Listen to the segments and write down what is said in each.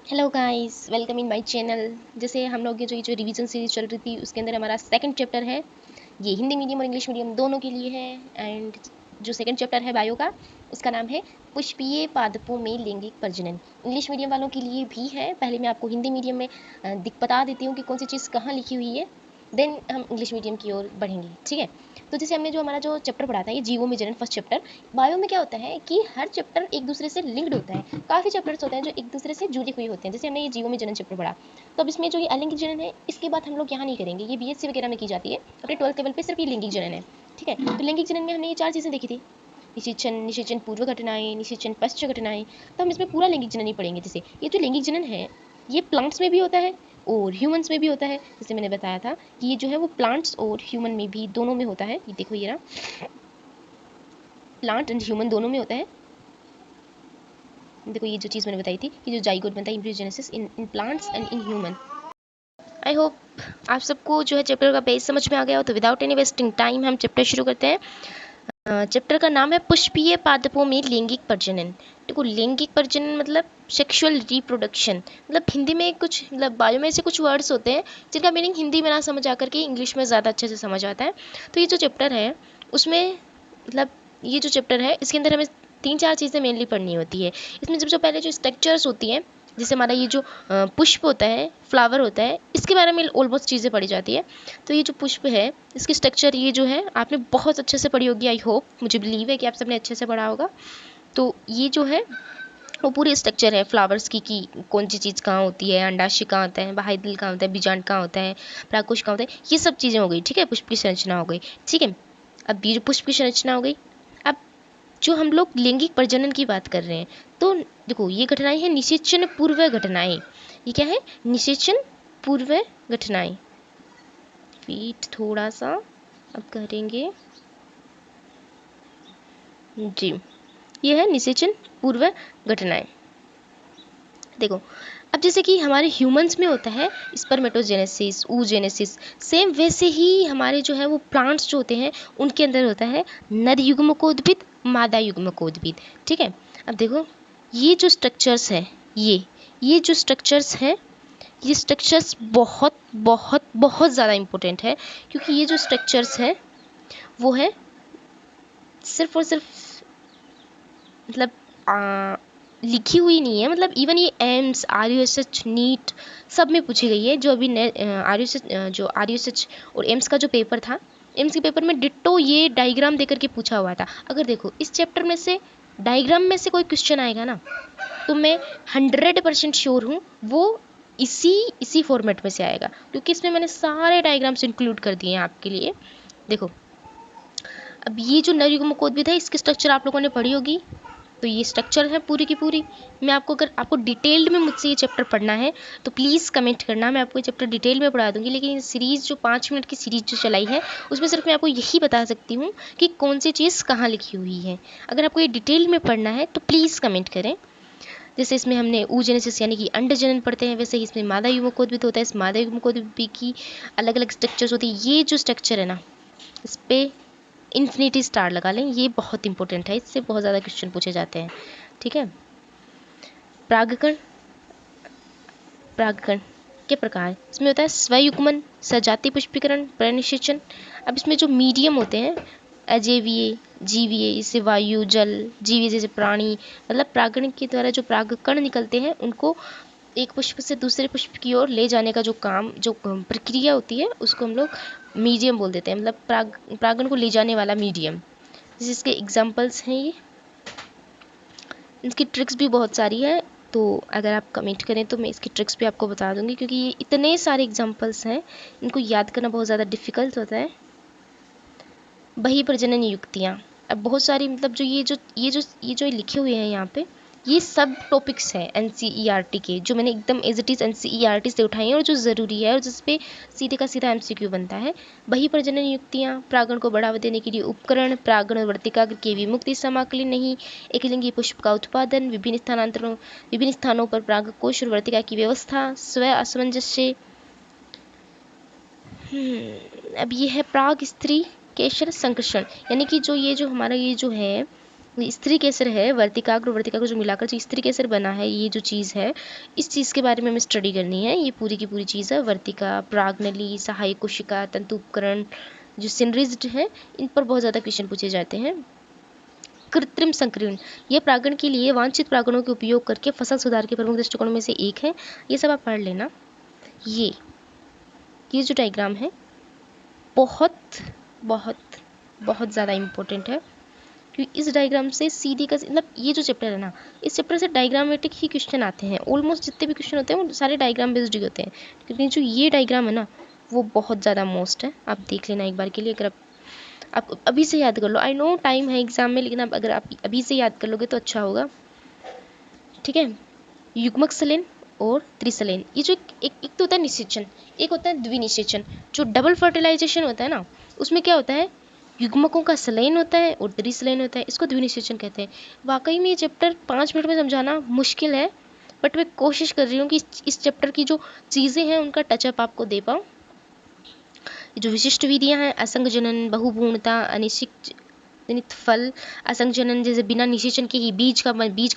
Hello guys, welcome in my channel. जैसे हम लोग ये जो रिवीजन सीरीज चल रही थी उसके अंदर हमारा सेकंड चैप्टर है। ये हिंदी मीडियम और इंग्लिश मीडियम दोनों के लिए है। एंड जो सेकंड चैप्टर है बायो का, उसका नाम है पुष्पीय पादपों में लैंगिक प्रजनन। इंग्लिश मीडियम वालों के लिए भी है। पहले मैं आपको हिंदी मीडियम में बता देती हूँ कि कौन सी चीज़ कहाँ लिखी हुई है, देन हम इंग्लिश मीडियम की ओर बढ़ेंगे। ठीक है, तो जैसे हमने हमारा जो चैप्टर पढ़ा था, ये जीवों में जनन फर्स्ट चैप्टर। बायो में क्या होता है कि हर चैप्टर एक दूसरे से लिंक्ड होता है। काफ़ी चैप्टर्स होते हैं जो एक दूसरे से जुड़े हुए होते हैं। जैसे हमने ये जीवों में जनन चैप्टर पढ़ा, तो अब इसमें जो ये अलैंगिक जनन है, इसकी बात हम लोग यहाँ नहीं करेंगे। ये बीएससी वगैरह में की जाती है, अपने 12th लेवल पे सिर्फ ये लैंगिक जनन है। ठीक है, तो लैंगिक जनन में हमने ये 4 चीज़ें देखी थी। निषेचन पूर्व घटनाएं, निषेचन पश्च घटनाएं। तो हम इसमें पूरा लैंगिक जनन ही पढ़ेंगे। जैसे ये जो लैंगिक जनन है, ये प्लांट्स में भी होता है और ह्यूमंस में भी होता है। जैसे मैंने बताया था कि ये जो है वो प्लांट्स और ह्यूमन में भी, दोनों में होता है। ये देखो, ये रहा, प्लांट एंड ह्यूमन दोनों में होता है। देखो, ये जो चीज़ मैंने बताई थी कि जो जाइगोट बनता है embryogenesis in plants and in human. I hope आप सबको जो है चैप्टर का बेस समझ में आ गया हो। तो विदाउट एनी वेस्टिंग टाइम हम चैप्टर शुरू करते हैं। चैप्टर का नाम है पुष्पीय पादपों में लैंगिक प्रजनन। देखो, लैंगिक प्रजनन मतलब सेक्सुअल रिप्रोडक्शन। मतलब हिंदी में कुछ, मतलब बायो में से कुछ वर्ड्स होते हैं जिनका मीनिंग हिंदी में ना समझ आकर के इंग्लिश में ज़्यादा अच्छे से समझ आता है। तो ये जो चैप्टर है उसमें, मतलब ये जो चैप्टर है इसके अंदर हमें 3-4 चीज़ें मेनली पढ़नी होती है। इसमें सबसे पहले जो स्ट्रक्चर्स होती हैं, जैसे हमारा ये जो पुष्प होता है, फ्लावर होता है, इसके बारे में ऑलमोस्ट चीज़ें पढ़ी जाती है। तो ये जो पुष्प है, इसकी स्ट्रक्चर ये जो है आपने बहुत अच्छे से पढ़ी होगी। आई होप, मुझे बिलीव है कि आप सबने अच्छे से पढ़ा होगा। तो ये जो है वो पूरी स्ट्रक्चर है फ्लावर्स की, कि कौन सी चीज़ कहाँ होती है, अंडाशय कहाँ होता है, बाह्यदिल कहाँ होता है, बीजांड कहाँ होता है, परागकोश कहाँ होता है, ये सब चीज़ें हो गई। ठीक है, पुष्प की संरचना हो गई। ठीक है, अब ये जो पुष्प की संरचना हो गई, अब जो हम लोग लैंगिक प्रजनन की बात कर रहे हैं, तो देखो ये घटनाएं हैं निषेचन पूर्व घटनाएं। ये क्या है? निषेचन पूर्व घटनाएं। वेट थोड़ा सा, अब करेंगे जी। ये है निषेचन पूर्व घटनाएं। देखो, अब जैसे कि हमारे ह्यूमंस में होता है स्पर्मेटोजेनेसिस, oogenesis, सेम वैसे ही हमारे जो है वो प्लांट्स जो होते हैं उनके अंदर होता है नर युग्मकोद्भिद, मादा युग्मकोद्भिद। ठीक है, अब देखो ये जो स्ट्रक्चर्स है, ये जो स्ट्रक्चर्स हैं, ये स्ट्रक्चर्स बहुत बहुत बहुत ज़्यादा इम्पोर्टेंट है। क्योंकि ये जो स्ट्रक्चर्स है वो है सिर्फ और सिर्फ, मतलब लिखी हुई नहीं है। मतलब इवन ये एम्स, RUSH, नीट सब में पूछी गई है। जो अभी RUSH और एम्स का जो पेपर था, एम्स के पेपर में डिट्टो ये डायग्राम देकर के पूछा हुआ था। अगर देखो इस चैप्टर में से डायग्राम में से कोई क्वेश्चन आएगा ना, तो मैं 100% श्योर हूँ वो इसी फॉर्मेट में से आएगा। क्योंकि इसमें मैंने सारे डायग्राम्स इंक्लूड कर दिए हैं आपके लिए। देखो, अब ये जो नर युग्मकोद्भिद है, इसकी स्ट्रक्चर आप लोगों ने पढ़ी होगी। तो ये स्ट्रक्चर है पूरी की पूरी। मैं आपको, अगर आपको डिटेल्ड में मुझसे ये चैप्टर पढ़ना है तो प्लीज़ कमेंट करना, मैं आपको ये चैप्टर डिटेल में पढ़ा दूंगी। लेकिन सीरीज़ जो 5 मिनट की सीरीज़ जो चलाई है, उसमें सिर्फ मैं आपको यही बता सकती हूँ कि कौन सी चीज़ कहाँ लिखी हुई है। अगर आपको ये डिटेल में पढ़ना है तो प्लीज़ कमेंट करें। जैसे इसमें हमने oogenesis यानी कि अंड जनन पढ़ते हैं, वैसे ही इसमें मादा युग्मकोद्भिद होता है। इस मादा युग्मकोद्भिद की अलग अलग स्ट्रक्चर्स होती है। ये जो स्ट्रक्चर है ना, इस पर इन्फिनिटी स्टार लगा लें, ये बहुत इंपॉर्टेंट है। इससे बहुत ज़्यादा क्वेश्चन पूछे जाते हैं। ठीक है, परागकण, परागकण के प्रकार इसमें होता है स्वयुग्मन, सजाति पुष्पीकरण, प्रनिषेचन। अब इसमें जो मीडियम होते हैं, अजैवीय, जीवीय, जैसे वायु, जल, जीवीय जैसे प्राणी, मतलब परागण के द्वारा जो परागकण निकलते हैं उनको एक पुष्प से दूसरे पुष्प की ओर ले जाने का जो काम, जो प्रक्रिया होती है, उसको हम लोग मीडियम बोल देते हैं। मतलब परागण को ले जाने वाला मीडियम। जिसके एग्जाम्पल्स हैं ये, इसकी ट्रिक्स भी बहुत सारी है। तो अगर आप कमेंट करें तो मैं इसकी ट्रिक्स भी आपको बता दूंगी। क्योंकि ये इतने सारे एग्जाम्पल्स हैं, इनको याद करना बहुत ज़्यादा डिफ़िकल्ट होता है। बही प्रजनन युक्तियाँ, अब बहुत सारी, मतलब जो ये जो लिखे हुए हैं यहाँ पे, ये सब टॉपिक्स हैं NCERT के, जो मैंने एकदम एज इट इज़ NCERT से उठाई हैं और जो ज़रूरी है और जिस पे सीधे का सीधा MCQ बनता है। बही प्रजनन युक्तियाँ, परागण को बढ़ावा देने के लिए उपकरण, परागण और वर्तिका के विमुक्ति समाकलित नहीं, एकलिंगी पुष्प का उत्पादन, विभिन्न स्थानों पर परागकोश और वर्तिका की व्यवस्था, स्व असमंजस्य। अब ये है प्राग स्त्री केशर संकर्षण, यानी कि जो हमारा ये जो है स्त्री केसर है, वर्तिकाग्र और वर्तिकाग्र जो मिलाकर जो स्त्री केसर बना है, ये जो चीज़ है, इस चीज़ के बारे में हमें स्टडी करनी है। ये पूरी की पूरी चीज़ है। वर्तिका, प्राग्नली, सहायक कोशिका, तंतु उपकरण जो सिनरिज्ड है, इन पर बहुत ज़्यादा क्वेश्चन पूछे जाते हैं। कृत्रिम संकरण, ये परागण के लिए वांछित परागणों के उपयोग करके फसल सुधार के प्रमुख दृष्टिकोणों में से एक है। ये सब आप पढ़ लेना। ये जो डायग्राम है बहुत बहुत बहुत ज़्यादा इम्पोर्टेंट है, क्योंकि इस डायग्राम से सीधी का मतलब ये जो चैप्टर है ना, इस चैप्टर से डायग्रामेटिक ही क्वेश्चन आते हैं। ऑलमोस्ट जितने भी क्वेश्चन होते हैं वो सारे डायग्राम बेस्ड ही होते हैं, क्योंकि जो ये डायग्राम है ना वो बहुत ज़्यादा मोस्ट है। आप देख लेना एक बार के लिए, अगर आप अभी से याद कर लो। आई नो टाइम है एग्जाम में, लेकिन अगर आप अभी से याद कर लोगे तो अच्छा होगा। ठीक है, युग्मक सलेन और त्रिसलेन, ये जो एक तो होता है निषेचन, एक होता है द्विनिषेचन। जो डबल फर्टिलाइजेशन होता है ना, उसमें क्या होता है, युग्मकों का सलेन होता है और त्रिसलेन होता है, इसको द्विनिषेचन कहते हैं। वाकई में ये चैप्टर 5 मिनट में समझाना मुश्किल है, बट मैं कोशिश कर रही हूँ कि इस चैप्टर की जो चीज़ें हैं उनका टचअप आपको दे पाऊँ। जो विशिष्ट विधियाँ हैं, असंग जनन, बहुभ्रूणता, अनिश्चित जनित फल, असंग जनन जैसे बिना निषेचन के ही बीज का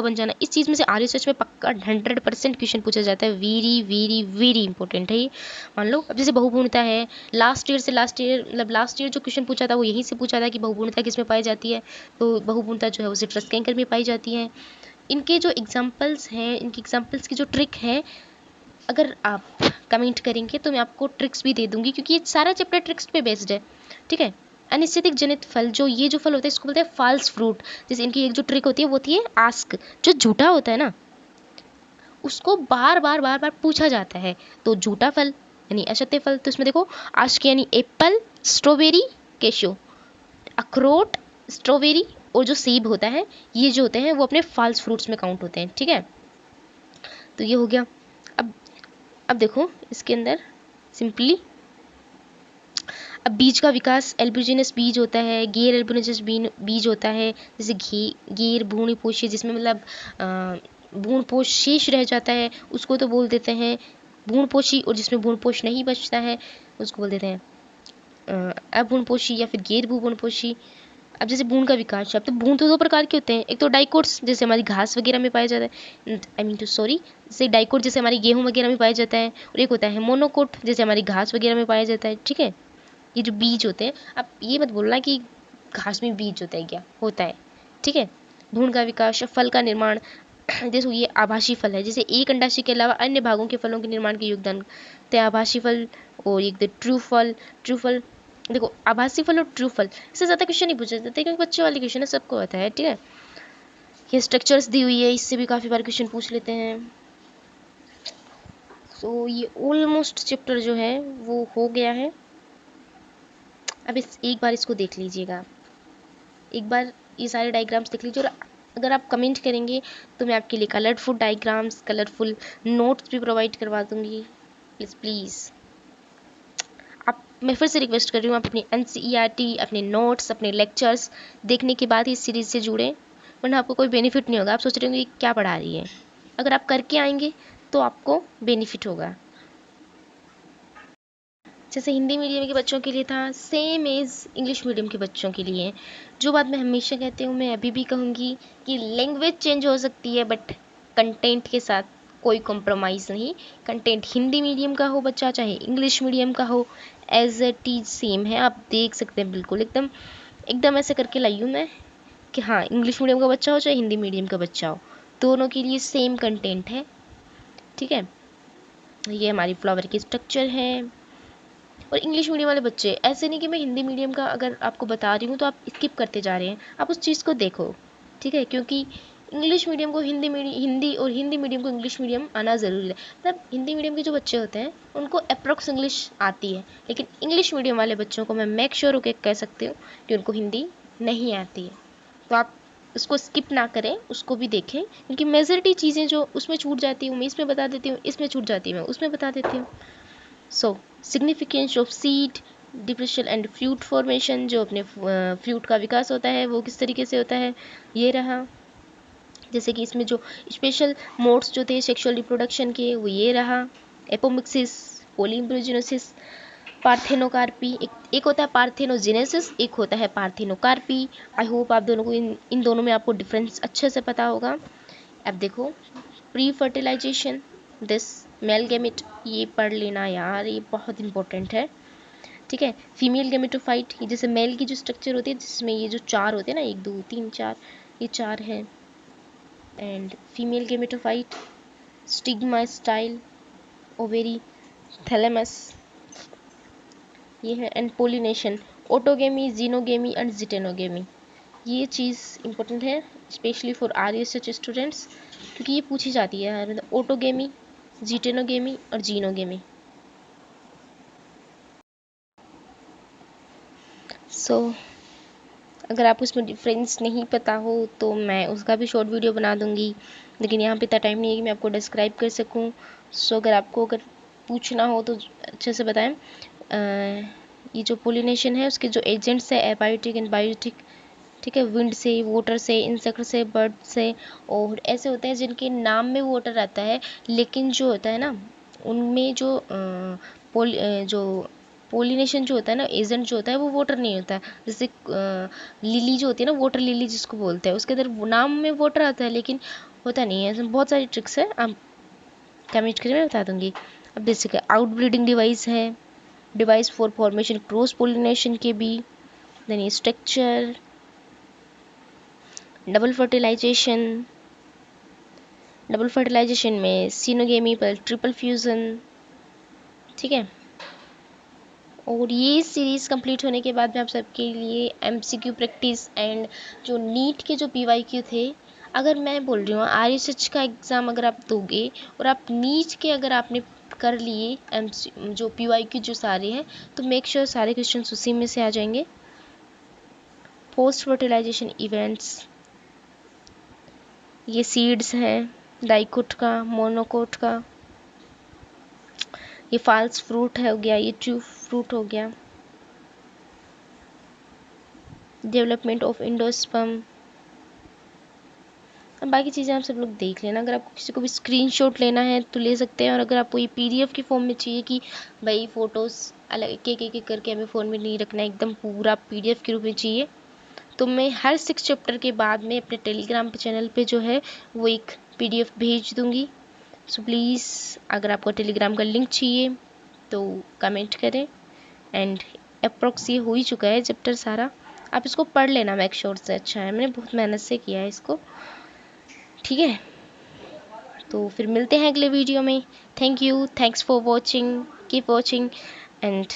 बन जाना, इस चीज़ में से RSH में पक्का 100% क्वेश्चन पूछा जाता है। वेरी वेरी वेरी इंपॉर्टेंट है ये। मान लो अब जैसे बहुभ्रूणता है, लास्ट ईयर जो क्वेश्चन पूछा था वो यहीं से पूछा था कि बहुभ्रूणता किस में पाई जाती है। तो बहुभ्रूणता जो है वो सिट्रस कैंकर में पाई जाती है। इनके जो एग्जाम्पल्स हैं, इनकी एग्जाम्पल्स की जो ट्रिक है, अगर आप कमेंट करेंगे तो मैं आपको ट्रिक्स भी दे दूंगी, क्योंकि ये सारा चैप्टर ट्रिक्स पे बेस्ड है। ठीक है, अनिश्चित जनित फल, जो ये जो फल होता है इसको बोलते हैं फॉल्स फ्रूट। जैसे इनकी एक जो ट्रिक होती है वो होती है आस्क, जो झूठा होता है ना उसको बार बार बार बार पूछा जाता है। तो झूठा फल यानी असत्य फल, तो इसमें देखो आस्क यानी एप्पल, स्ट्रॉबेरी, केशो, अखरोट, स्ट्रॉबेरी और जो सेब होता है, ये जो होते हैं वो अपने फॉल्स फ्रूट्स में काउंट होते हैं। ठीक है, तो ये हो गया। अब देखो इसके अंदर सिंपली अब बीज का विकास, एल्बुजिनस बीज होता है, गैर एल्बुजिनस बीज होता है। जैसे गैर भ्रूणपोषी, जिसमें मतलब भ्रूणपोष शेष रह जाता है उसको तो बोल देते हैं भ्रूणपोषी, और जिसमें भ्रूणपोष नहीं बचता है उसको बोल देते हैं अभ्रूणपोषी या फिर गैर भ्रूणपोषी। अब जैसे भ्रूण का विकास, अब तो भ्रूण तो 2 प्रकार के होते हैं। एक तो डाइकोट्स जैसे हमारी घास वगैरह में पाया जाता है, जैसे डाइकोट जैसे हमारी गेहूं वगैरह में पाया जाता है, और एक होता है मोनोकोट जैसे हमारी घास वगैरह में पाया जाता है। ठीक है, ये जो बीज होते हैं, अब ये मत बोलना कि घास में बीज होता है, क्या होता है। ठीक है, भ्रूण का विकास, फल का निर्माण, देखो ये आभासी फल है, जैसे एक अंडाशय के अलावा अन्य भागों के फलों के निर्माण के योगदान ते आभासी फल। और एक ट्रू फल, देखो आभासी फल और ट्रू फल, इससे ज़्यादा क्वेश्चन नहीं पूछे जाते क्योंकि बच्चों वाली क्वेश्चन है, सबको आता है। ठीक है, ये स्ट्रक्चर्स दी हुई है, इससे भी काफ़ी बार क्वेश्चन पूछ लेते हैं। सो ये ऑलमोस्ट चैप्टर जो है वो हो गया है। अब एक बार इसको देख लीजिएगा, एक बार ये सारे डायग्राम्स देख लीजिए, और अगर आप कमेंट करेंगे तो मैं आपके लिए कलरफुल डायग्राम्स, कलरफुल नोट्स भी प्रोवाइड करवा दूँगी। प्लीज़ आप, मैं फिर से रिक्वेस्ट कर रही हूँ, आप अपनी NCERT, अपने नोट्स, अपने लेक्चर्स देखने के बाद ही इस सीरीज़ से जुड़ें, वरना आपको कोई बेनिफिट नहीं होगा। आप सोच रहे होंगे क्या पढ़ा रही है, अगर आप करके आएंगे तो आपको बेनिफिट होगा। जैसे हिंदी मीडियम के बच्चों के लिए था, सेम एज इंग्लिश मीडियम के बच्चों के लिए। जो बात मैं हमेशा कहती हूँ मैं अभी भी कहूँगी कि लैंग्वेज चेंज हो सकती है, बट कंटेंट के साथ कोई कॉम्प्रोमाइज़ नहीं। कंटेंट हिंदी मीडियम का हो बच्चा चाहे इंग्लिश मीडियम का हो, एज इट इज सेम है। आप देख सकते हैं बिल्कुल एकदम एकदम ऐसे करके लाई हूँ मैं कि हाँ, इंग्लिश मीडियम का बच्चा हो चाहे हिंदी मीडियम का बच्चा हो, दोनों के लिए सेम कंटेंट है। ठीक है, ये हमारी फ्लावर की स्ट्रक्चर है। और इंग्लिश मीडियम वाले बच्चे, ऐसे नहीं कि मैं हिंदी मीडियम का अगर आपको बता रही हूँ तो आप स्किप करते जा रहे हैं, आप उस चीज़ को देखो। ठीक है, क्योंकि इंग्लिश मीडियम को हिंदी और हिंदी मीडियम को इंग्लिश मीडियम आना ज़रूरी है। मतलब हिंदी मीडियम के जो बच्चे होते हैं उनको अप्रॉक्स इंग्लिश आती है, लेकिन इंग्लिश मीडियम वाले बच्चों को मैं मेक श्योर होकर कह सकती हूँ कि उनको हिंदी नहीं आती है। तो आप उसको स्किप ना करें, उसको भी देखें, क्योंकि मेजॉरिटी चीज़ें जो उसमें छूट जाती हूँ मैं इसमें बता देती हूँ, इसमें छूट जाती है मैं उसमें बता देती हूँ। So significance of seed depression and fruit formation, जो अपने फ्रूट का विकास होता है वो किस तरीके से होता है, ये रहा। जैसे कि इसमें जो स्पेशल मोड्स जो थे सेक्सुअल रिप्रोडक्शन के, वो ये रहा, एपोमिक्सिस, पोलिम्ब्रोजेनेसिस, पार्थेनोकार्पी, एक होता है पार्थेनोजेनेसिस, एक होता है पार्थेनोकार्पी। आई होप आप दोनों को इन दोनों में आपको डिफरेंस अच्छे से पता होगा। अब देखो pre fertilisation, this male gamete, ये पढ़ लेना यार, ये बहुत इंपॉर्टेंट है, ठीक है। फीमेल गैमेटोफाइट, जैसे मेल की जो स्ट्रक्चर होती है जिसमें ये जो चार होते हैं ना, 1 2 3 4, ये 4 हैं। And female gametophyte, stigma style, ovary, thalamus, ये है। And pollination, autogamy, xenogamy and geitonogamy. ये चीज़ इंपॉर्टेंट है स्पेशली फॉर RSH स्टूडेंट्स, क्योंकि ये पूछी जाती है, मतलब ओटोगेमी, जिटेनोगेमी और जीनोगेमी। सो अगर आप उसमें डिफरेंस नहीं पता हो तो मैं उसका भी शॉर्ट वीडियो बना दूंगी, लेकिन यहाँ पे इतना टाइम नहीं है कि मैं आपको डिस्क्राइब कर सकूँ। सो अगर पूछना हो तो अच्छे से बताएं। ये जो पोलिनेशन है उसके जो एजेंट्स है एबायोटिक एंड बायोटिक, ठीक है, विंड से, वाटर से, इंसेक्ट से, बर्ड से, और ऐसे होते हैं जिनके नाम में वाटर आता है लेकिन जो होता है ना उनमें जो जो पोलिनेशन जो होता है ना, एजेंट जो होता है वो वाटर नहीं होता है। जैसे लिली जो होती है ना, वाटर लिली जिसको बोलते हैं, उसके अंदर नाम में वाटर आता है लेकिन होता नहीं है। ऐसे बहुत सारी ट्रिक्स है, आप कमेंट करके मैं बता दूंगी। अब जैसे आउट ब्रीडिंग डिवाइस है, device for formation cross pollination के भी, then structure, double fertilisation, double fertilisation में सिनोगेमी पर ट्रिपल फ्यूज़न, ठीक है। और ये सीरीज़ कंप्लीट होने के बाद में आप सबके लिए MCQ प्रैक्टिस एंड जो नीट के जो PYQ थे, अगर मैं बोल रही हूँ RSH का एग्ज़ाम अगर आप दोगे और आप नीट के अगर आपने कर लिए जो PYQ जो सारे हैं, तो मेक श्योर सारे क्वेश्चन उसी में से आ जाएंगे। पोस्ट फर्टिलाइजेशन इवेंट्स, ये सीड्स हैं, डाइकोट का, मोनोकोट का, ये फाल्स फ्रूट है हो गया, ये ट्रू फ्रूट हो गया, डेवलपमेंट ऑफ इंडोस्पर्म। अब बाकी चीज़ें आप सब लोग देख लेना। अगर आपको किसी को भी स्क्रीनशॉट लेना है तो ले सकते हैं, और अगर आपको ये PDF की फॉर्म में चाहिए कि भाई फ़ोटोज़ अलग एक करके हमें फ़ोन में नहीं रखना है, एकदम पूरा PDF के रूप में चाहिए, तो मैं हर 6 चैप्टर के बाद में अपने टेलीग्राम चैनल पे जो है वो एक PDF भेज दूँगी। सो प्लीज़ अगर आपको टेलीग्राम का लिंक चाहिए तो कमेंट करें। एंड अप्रॉक्स ये हो ही चुका है चैप्टर सारा, आप इसको पढ़ लेना, मैक श्योर से अच्छा है, मैंने बहुत मेहनत से किया है इसको, ठीक है। तो फिर मिलते हैं अगले वीडियो में। Thank you, thanks for watching, keep watching and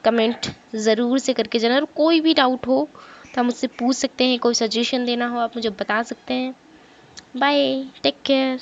comment ज़रूर से करके जाना। और कोई भी डाउट हो तो आप मुझसे पूछ सकते हैं, कोई सजेशन देना हो आप मुझे बता सकते हैं। Bye, take care.